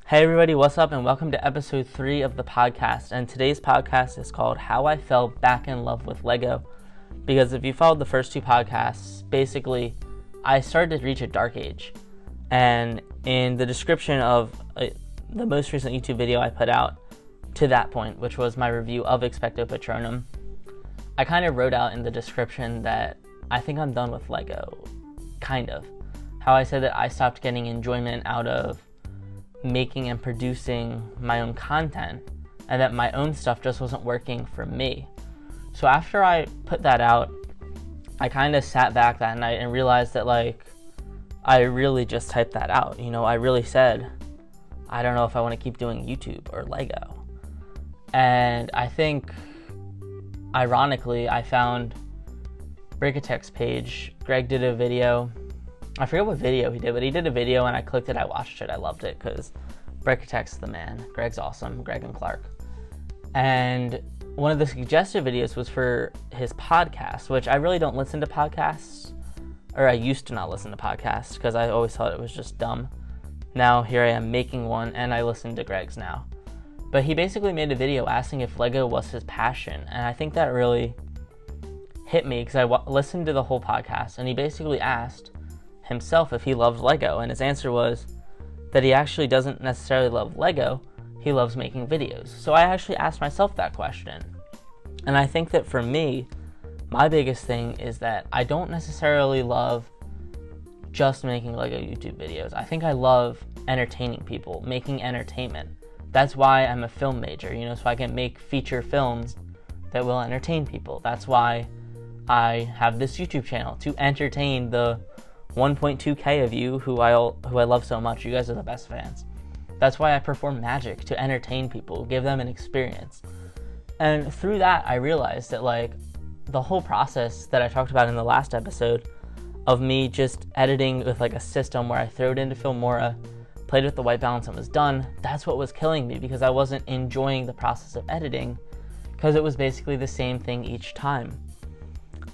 Hey everybody, what's up, and welcome to episode 3 of the podcast. And today's podcast is called How I Fell Back in Love with Lego. Because if you followed the first 2 podcasts, basically I started to reach a dark age. And in the description of the most recent YouTube video I put out to that point, which was my review of Expecto Patronum, I kind of wrote out in the description that I think I'm done with Lego. Kind of. How I said that I stopped getting enjoyment out of making and producing my own content, and that my own stuff just wasn't working for me. So after I put that out, I kind of sat back that night and realized that I really just typed that out. I really said, I don't know if I want to keep doing YouTube or Lego. And I think, ironically, I found Brickfilms' page. Greg did a video. I forget what video he did, but he did a video and I clicked it, I watched it, I loved it because Brickfilms the man. Greg's awesome, Greg and Clark. And one of the suggested videos was for his podcast, which I really don't listen to podcasts, or I used to not listen to podcasts because I always thought it was just dumb. Now here I am making one and I listen to Greg's now. But he basically made a video asking if Lego was his passion, and I think that really hit me because I listened to the whole podcast and he basically asked himself if he loved Lego, and his answer was that he actually doesn't necessarily love Lego, he loves making videos. So I actually asked myself that question, and I think that for me, my biggest thing is that I don't necessarily love just making Lego YouTube videos. I think I love entertaining people, making entertainment. That's why I'm a film major, so I can make feature films that will entertain people. That's why I have this YouTube channel, to entertain the 1.2k of you who I love so much. You guys are the best fans. That's why I perform magic, to entertain people, give them an experience. And through that, I realized that the whole process that I talked about in the last episode of me just editing with a system where I threw it into Filmora, played with the white balance and was done, that's what was killing me, because I wasn't enjoying the process of editing because it was basically the same thing each time.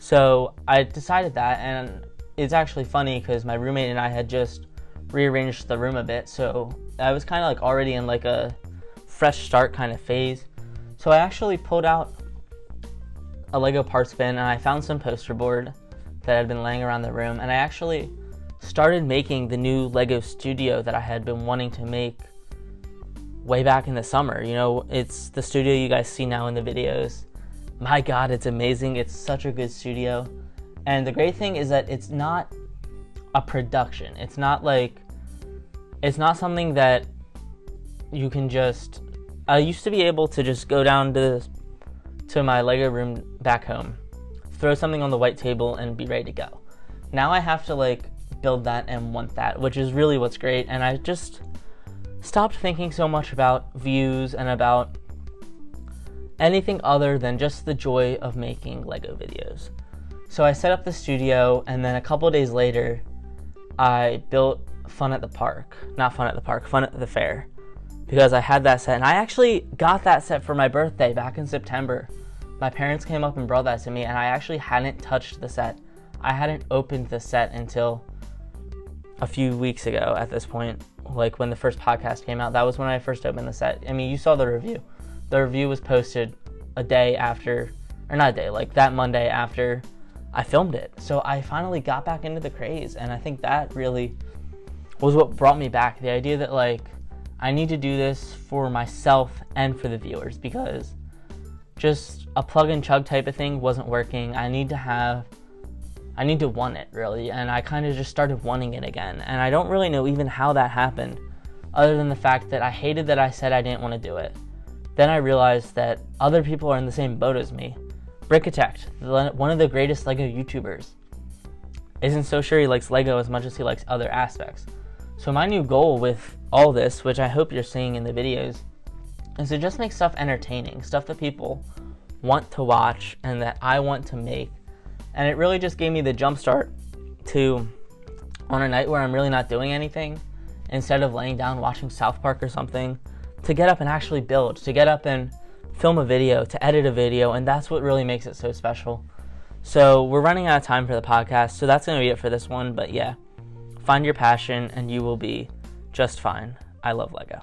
So I decided that, and it's actually funny because my roommate and I had just rearranged the room a bit, so I was kind of already in a fresh start kind of phase. So I actually pulled out a Lego parts bin and I found some poster board that had been laying around the room, and I actually started making the new Lego studio that I had been wanting to make way back in the summer. It's the studio you guys see now in the videos. My God, it's amazing. It's such a good studio. And the great thing is that it's not a production. It's not something that you can just... I used to be able to just go down to my Lego room back home, throw something on the white table, and be ready to go. Now I have to build that and want that, which is really what's great. And I just stopped thinking so much about views and about anything other than just the joy of making Lego videos. So I set up the studio, and then a couple days later, I built Fun at the Fair, because I had that set, and I actually got that set for my birthday back in September. My parents came up and brought that to me, and I actually hadn't touched the set. I hadn't opened the set until a few weeks ago at this point, when the first podcast came out. That was when I first opened the set. I mean, you saw the review. The review was posted a day after, or not a day, that Monday after I filmed it. So I finally got back into the craze, and I think that really was what brought me back. The idea that I need to do this for myself and for the viewers, because just a plug and chug type of thing wasn't working. I need to want it, really, and I kind of just started wanting it again. And I don't really know even how that happened, other than the fact that I hated that I said I didn't want to do it. Then I realized that other people are in the same boat as me. Brickfilms, one of the greatest Lego YouTubers, isn't so sure he likes Lego as much as he likes other aspects. So my new goal with all this, which I hope you're seeing in the videos, is to just make stuff entertaining, stuff that people want to watch and that I want to make. And it really just gave me the jump start to, on a night where I'm really not doing anything, instead of laying down watching South Park or something, to get up and actually build, to get up and film a video, to edit a video, and that's what really makes it so special. So we're running out of time for the podcast, so that's going to be it for this one. But yeah, find your passion and you will be just fine. I love Lego.